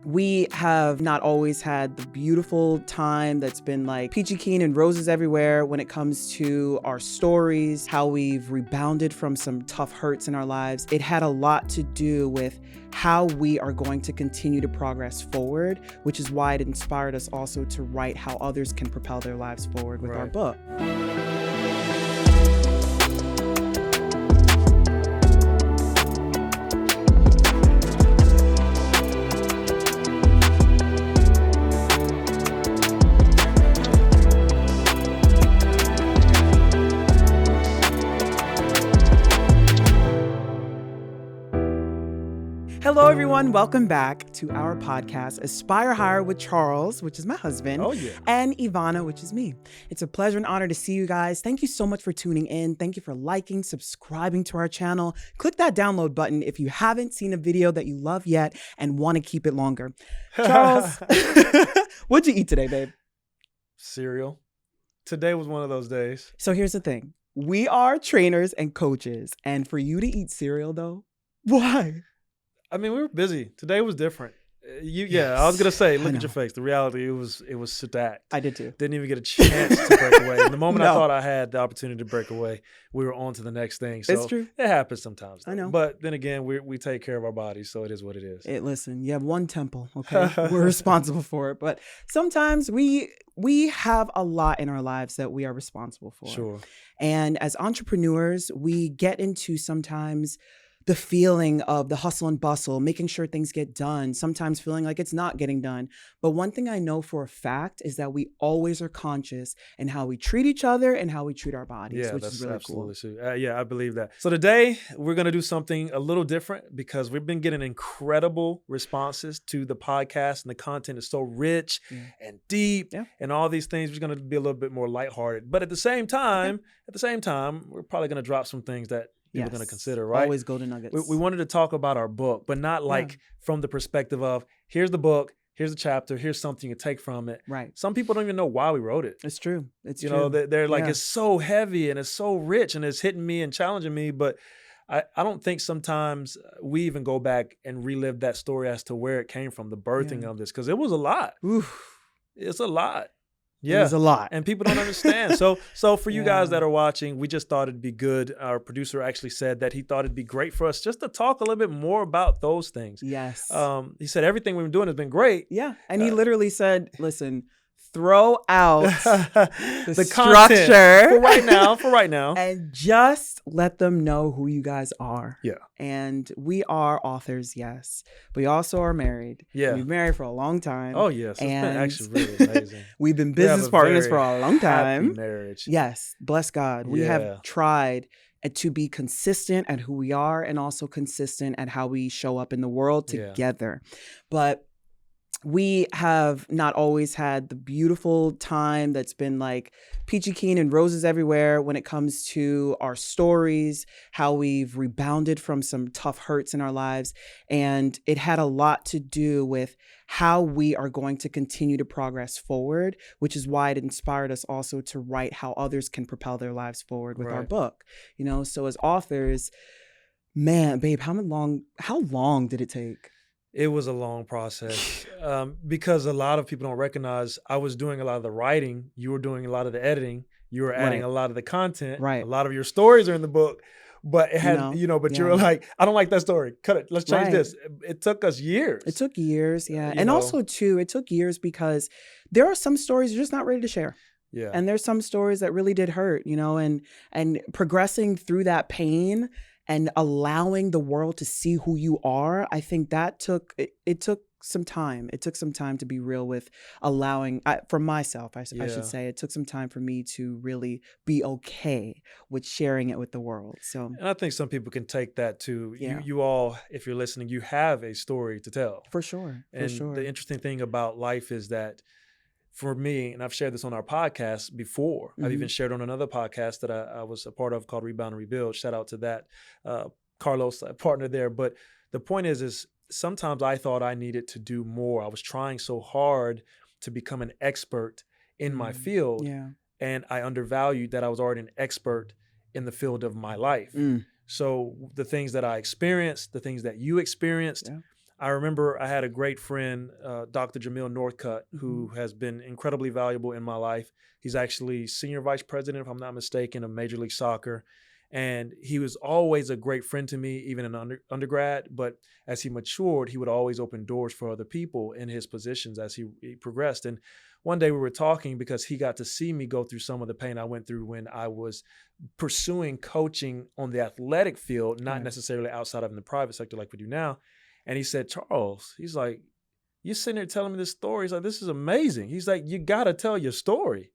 We have not always had the beautiful time that's been like peachy keen and roses everywhere when it comes to our stories, how we've rebounded from some tough hurts in our lives. It had a lot to do with how we are going to continue to progress forward, which is why it inspired us also to write how others can propel their lives forward with our book. Hello, everyone. Welcome back to our podcast, Aspire Higher with Charles, which is my husband, and Yvana, which is me. It's a pleasure and honor to see you guys. Thank you so much for tuning in. Thank you for liking, subscribing to our channel. Click that download button if you haven't seen a video that you love yet and want to keep it longer. Charles, what'd you eat today, babe? Cereal. Today was one of those days. So here's the thing. We are trainers and coaches, and for you to eat cereal, though, why? I mean, we were busy. Today was different. I was gonna say, look at your face. The reality, it was stacked. I did too. Didn't even get a chance to break away. And the moment I thought I had the opportunity to break away, we were on to the next thing. So it's true. It happens sometimes. I know. But then again, we take care of our bodies, so it is what it is. Listen, you have one temple, okay? We're responsible for it. But sometimes we have a lot in our lives that we are responsible for. Sure. And as entrepreneurs, we get into sometimes the feeling of the hustle and bustle, making sure things get done, sometimes feeling like it's not getting done. But one thing I know for a fact is that we always are conscious in how we treat each other and how we treat our bodies, which is really cool. I believe that. So today we're going to do something a little different because we've been getting incredible responses to the podcast, and the content is so rich and deep and all these things. We're going to be a little bit more lighthearted. But at the same time, we're probably going to drop some things that people are going to consider, right? Always golden nuggets. We wanted to talk about our book, but not like from the perspective of, here's the book, here's the chapter, here's something you take from it. Right. Some people don't even know why we wrote it. It's true. It's true. You know, they're like, it's so heavy and it's so rich and it's hitting me and challenging me. But I don't think sometimes we even go back and relive that story as to where it came from, the birthing of this, because it was a lot. Oof. It's a lot. Yeah. It was a lot. And people don't understand. So for you guys that are watching, we just thought it'd be good. Our producer actually said that he thought it'd be great for us just to talk a little bit more about those things. Yes. He said everything we've been doing has been great. Yeah. And he literally said, listen, throw out the structure for right now and just let them know who you guys are. Yeah. And we are authors, yes, but we also are married. Yeah. We've been married for a long time. Oh yes, it's been actually really amazing. We've been business partners for a long time. Happy marriage. Yes, bless God. We have tried to be consistent at who we are and also consistent at how we show up in the world together. But we have not always had the beautiful time that's been like peachy keen and roses everywhere when it comes to our stories, how we've rebounded from some tough hurts in our lives. And it had a lot to do with how we are going to continue to progress forward, which is why it inspired us also to write how others can propel their lives forward with our book. You know, so as authors, man, babe, how long did it take? It was a long process because a lot of people don't recognize I was doing a lot of the writing. You were doing a lot of the editing. You were adding a lot of the content. Right. A lot of your stories are in the book, but it had, but you were like, I don't like that story. Cut it. Let's change this. It took us years. It took years. Yeah. And also too, it took years because there are some stories you're just not ready to share. Yeah. And there's some stories that really did hurt, and progressing through that pain and allowing the world to see who you are, I think that took some time. It took some time to be real with allowing, for myself, I should say, it took some time for me to really be okay with sharing it with the world. So, and I think some people can take that too. You all, if you're listening, you have a story to tell. For sure. And the interesting thing about life is that for me, and I've shared this on our podcast before, I've even shared on another podcast that I was a part of called Rebound and Rebuild. Shout out to that, Carlos, partner there. But the point is sometimes I thought I needed to do more. I was trying so hard to become an expert in my field. Yeah. And I undervalued that I was already an expert in the field of my life. So the things that I experienced, the things that you experienced, I remember I had a great friend, Dr. Jamil Northcutt, who has been incredibly valuable in my life. He's actually senior vice president, if I'm not mistaken, of Major League Soccer. And he was always a great friend to me, even in undergrad. But as he matured, he would always open doors for other people in his positions as he progressed. And one day we were talking because he got to see me go through some of the pain I went through when I was pursuing coaching on the athletic field, not necessarily outside of in the private sector like we do now. And he said, Charles, he's like, you're sitting there telling me this story. He's like, this is amazing. He's like, you got to tell your story.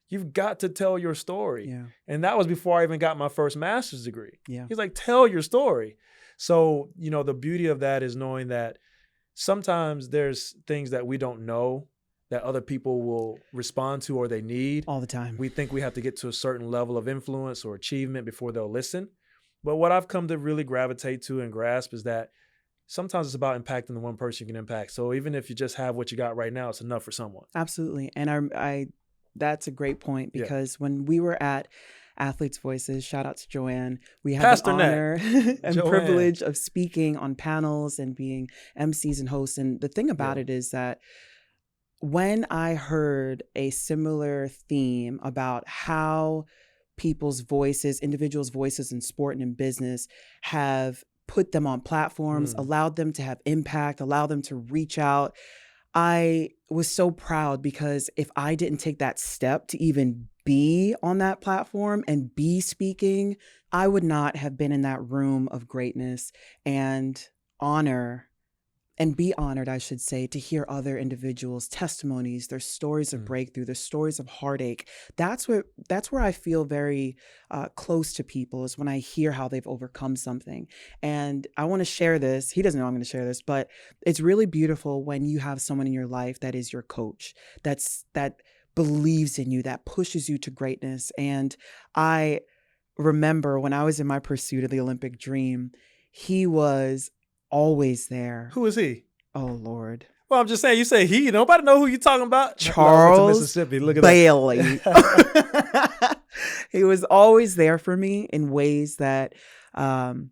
You've got to tell your story. Yeah. And that was before I even got my first master's degree. Yeah. He's like, tell your story. So, the beauty of that is knowing that sometimes there's things that we don't know that other people will respond to or they need. All the time. We think we have to get to a certain level of influence or achievement before they'll listen. But what I've come to really gravitate to and grasp is that sometimes it's about impacting the one person you can impact. So even if you just have what you got right now, it's enough for someone. Absolutely. And I that's a great point, because when we were at Athletes Voices, shout out to Joanne, we had the honor and privilege of speaking on panels and being MCs and hosts. And the thing about it is that when I heard a similar theme about how people's voices, individuals' voices in sport and in business have put them on platforms, allowed them to have impact, allowed them to reach out, I was so proud, because if I didn't take that step to even be on that platform and be speaking, I would not have been in that room of greatness and be honored, I should say, to hear other individuals' testimonies, their stories of breakthrough, their stories of heartache. That's where I feel very close to people, is when I hear how they've overcome something. And I want to share this. He doesn't know I'm going to share this, but it's really beautiful when you have someone in your life that is your coach, that believes in you, that pushes you to greatness. And I remember when I was in my pursuit of the Olympic dream, he was always there. Who is he? Oh, Lord. Well, I'm just saying, you say he, nobody know who you're talking about. Charles Mississippi. Look at Bailey. That. He was always there for me in ways that one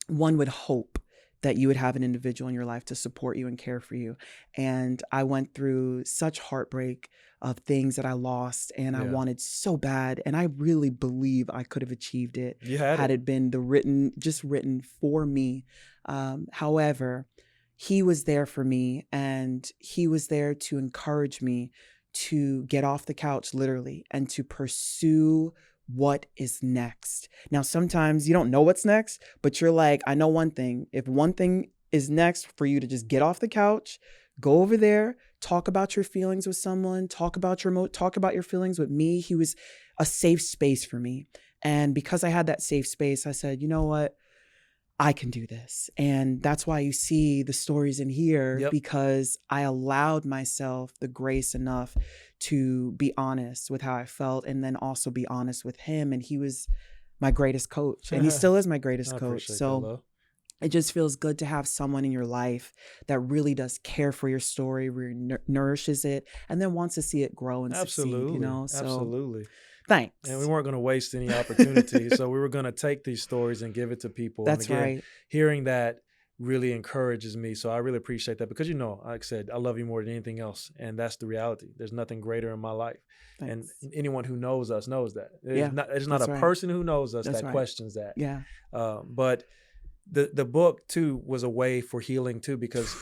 would hope that you would have an individual in your life to support you and care for you. And I went through such heartbreak of things that I lost, and I wanted so bad. And I really believe I could have achieved it had it been written for me. However, he was there for me, and he was there to encourage me to get off the couch, literally, and to pursue what is next. Now, sometimes you don't know what's next, but you're like, I know one thing. If one thing is next for you to just get off the couch, go over there, talk about your feelings with someone, talk about your feelings with me. He was a safe space for me. And because I had that safe space, I said, you know what? I can do this. And that's why you see the stories in here, because I allowed myself the grace enough to be honest with how I felt, and then also be honest with him. And he was my greatest coach, and he still is my greatest coach. So it just feels good to have someone in your life that really does care for your story, really nourishes it, and then wants to see it grow and succeed, So, absolutely. Thanks. And we weren't going to waste any opportunity. So we were going to take these stories and give it to people. That's and again, right. Hearing that really encourages me. So I really appreciate that, because, like I said, I love you more than anything else. And that's the reality. There's nothing greater in my life. Thanks. And anyone who knows us knows that. There's not a person who knows us that questions that. Yeah. But the book, too, was a way for healing, too, because,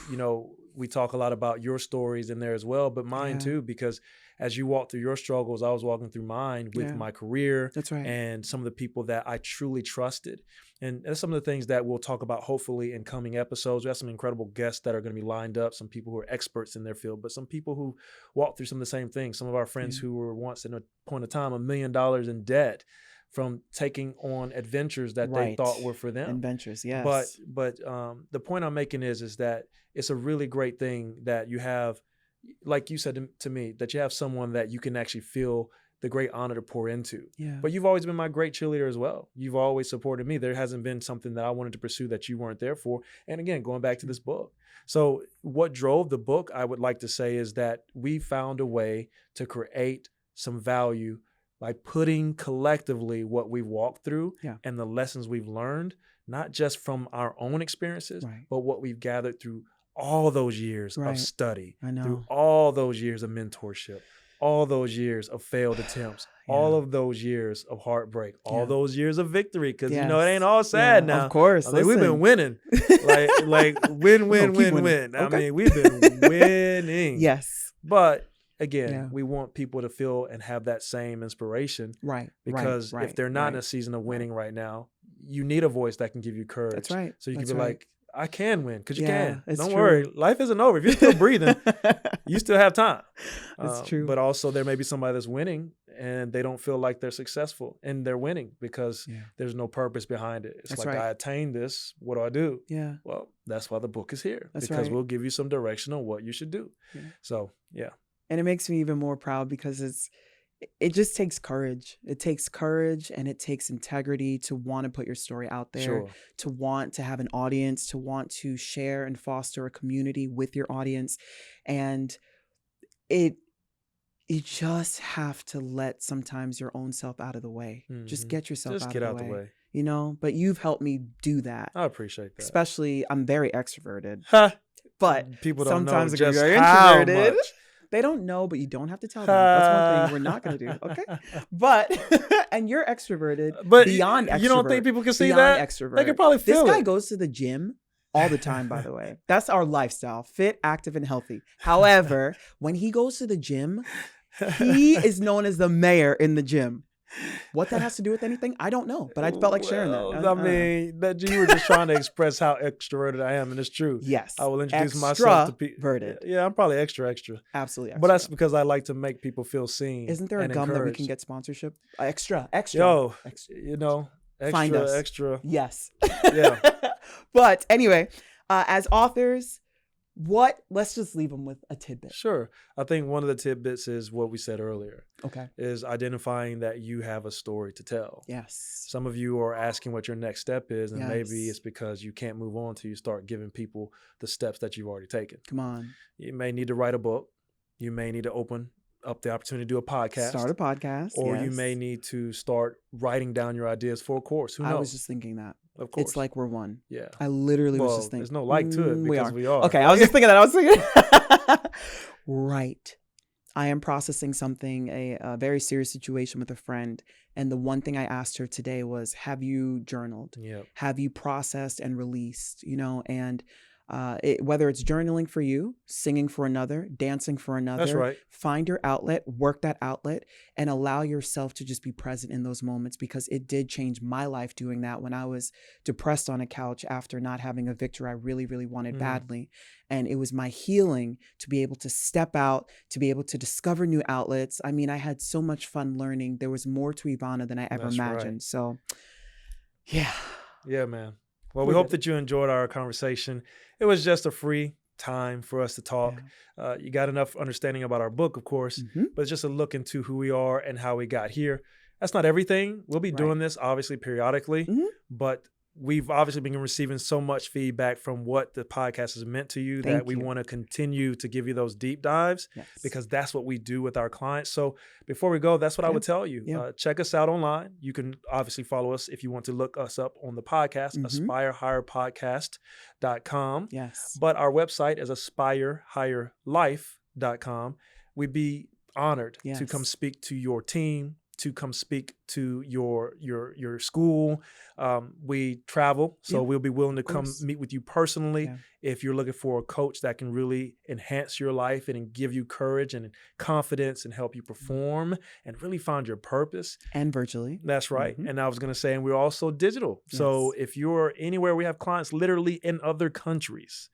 we talk a lot about your stories in there as well, but mine, too, because as you walk through your struggles, I was walking through mine with my career. That's right. And some of the people that I truly trusted. And that's some of the things that we'll talk about, hopefully, in coming episodes. We have some incredible guests that are going to be lined up, some people who are experts in their field, but some people who walk through some of the same things. Some of our friends who were once, at a point of time, $1 million in debt from taking on adventures that they thought were for them. Adventures, yes. But the point I'm making is that it's a really great thing that you have, like you said to me, that you have someone that you can actually feel the great honor to pour into. Yeah. But you've always been my great cheerleader as well. You've always supported me. There hasn't been something that I wanted to pursue that you weren't there for. And again, going back to this book. So what drove the book, I would like to say, is that we found a way to create some value by putting collectively what we've walked through and the lessons we've learned, not just from our own experiences, but what we've gathered through all those years of study, through all those years of mentorship, all those years of failed attempts, all of those years of heartbreak, all those years of victory. Because you know, it ain't all sad now. Of course. I mean, we've been winning. like win. Okay. I mean, we've been winning. Yes. But again, we want people to feel and have that same inspiration. Right. Because if they're not in a season of winning right now, you need a voice that can give you courage. That's right. So you can be like, I can win, because you can. Don't true. worry. Life isn't over. If you're still breathing, you still have time. That's true. But also there may be somebody that's winning and they don't feel like they're successful, and they're winning because there's no purpose behind it. It's I attained this. What do I do? Yeah. Well, that's why the book is here. That's because we'll give you some direction on what you should do. Yeah. So, yeah. And it makes me even more proud because it just takes courage. It takes courage and it takes integrity to want to put your story out there, to want to have an audience, to want to share and foster a community with your audience. And you just have to let sometimes your own self out of the way. Mm-hmm. Just get yourself out of the way. You know, but you've helped me do that. I appreciate that. Especially, I'm very extroverted. But people don't sometimes know just very how introverted. Much. They don't know, but you don't have to tell them. That's one thing we're not going to do. Okay. But, and you're extroverted, but beyond extrovert. You don't think people can see that? Extrovert. They can probably feel it. This guy goes to the gym all the time, by the way. That's our lifestyle, fit, active, and healthy. However, when he goes to the gym, he is known as the mayor in the gym. What that has to do with anything, I don't know, but I felt like sharing that. I mean, that you were just trying to express how extroverted I am, and it's true. Yes. I will introduce myself to people. Extroverted. Yeah, I'm probably extra. Absolutely extra. But that's because I like to make people feel seen. Isn't there a gum encouraged. that we can get sponsorship? Extra. Yo, you know, Find us. extra. Yes. Yeah. But anyway, as authors, let's just leave them with a tidbit. Sure. I think one of the tidbits is what we said earlier. Okay. Is identifying that you have a story to tell. Yes. Some of you are asking what your next step is, and maybe it's because you can't move on till you start giving people the steps that you've already taken. Come on. You may need to write a book. You may need to open up the opportunity to do a podcast. Start a podcast. Or you may need to start writing down your ideas for a course. Who knows? I was just thinking that. Of course. It's like we're one. Yeah. I literally was just thinking. There's no like to it because we are. Okay, I was just thinking that. I was thinking. Right. I am processing something, a very serious situation with a friend. And the one thing I asked her today was, have you journaled? Yep. Have you processed and released? You know, and whether it's journaling for you, singing for another, dancing for another, that's right. Find your outlet, work that outlet, and allow yourself to just be present in those moments, because it did change my life doing that when I was depressed on a couch after not having a victory I really, really wanted badly. And it was my healing to be able to step out, to be able to discover new outlets. I mean, I had so much fun learning. There was more to Yvana than I ever imagined. Right. So, yeah. Yeah, man. Well, we hope that you enjoyed our conversation. It was just a free time for us to talk. Yeah. You got enough understanding about our book, of course, but it's just a look into who we are and how we got here. That's not everything. We'll be doing this, obviously, periodically, but we've obviously been receiving so much feedback from what the podcast has meant to you that we want to continue to give you those deep dives because that's what we do with our clients. So before we go, that's what I would tell you. Check us out online. You can obviously follow us if you want to look us up on the podcast, aspirehigherpodcast.com. Yes. But our website is aspirehigherlife.com. We'd be honored to come speak to your team, to come speak to your school. We travel, so we'll be willing to come meet with you personally if you're looking for a coach that can really enhance your life and give you courage and confidence and help you perform and really find your purpose. And virtually. That's right. And I was going to say, and we're also digital. So if you're anywhere, we have clients literally in other countries.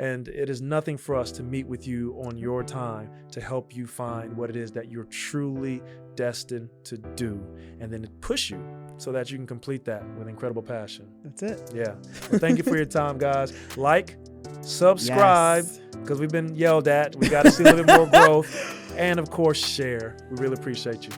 And it is nothing for us to meet with you on your time to help you find what it is that you're truly destined to do, and then push you so that you can complete that with incredible passion. That's it. Yeah. Well, thank you for your time, guys. Like, subscribe, because we've been yelled at. We got to see a little bit more growth. And, of course, share. We really appreciate you.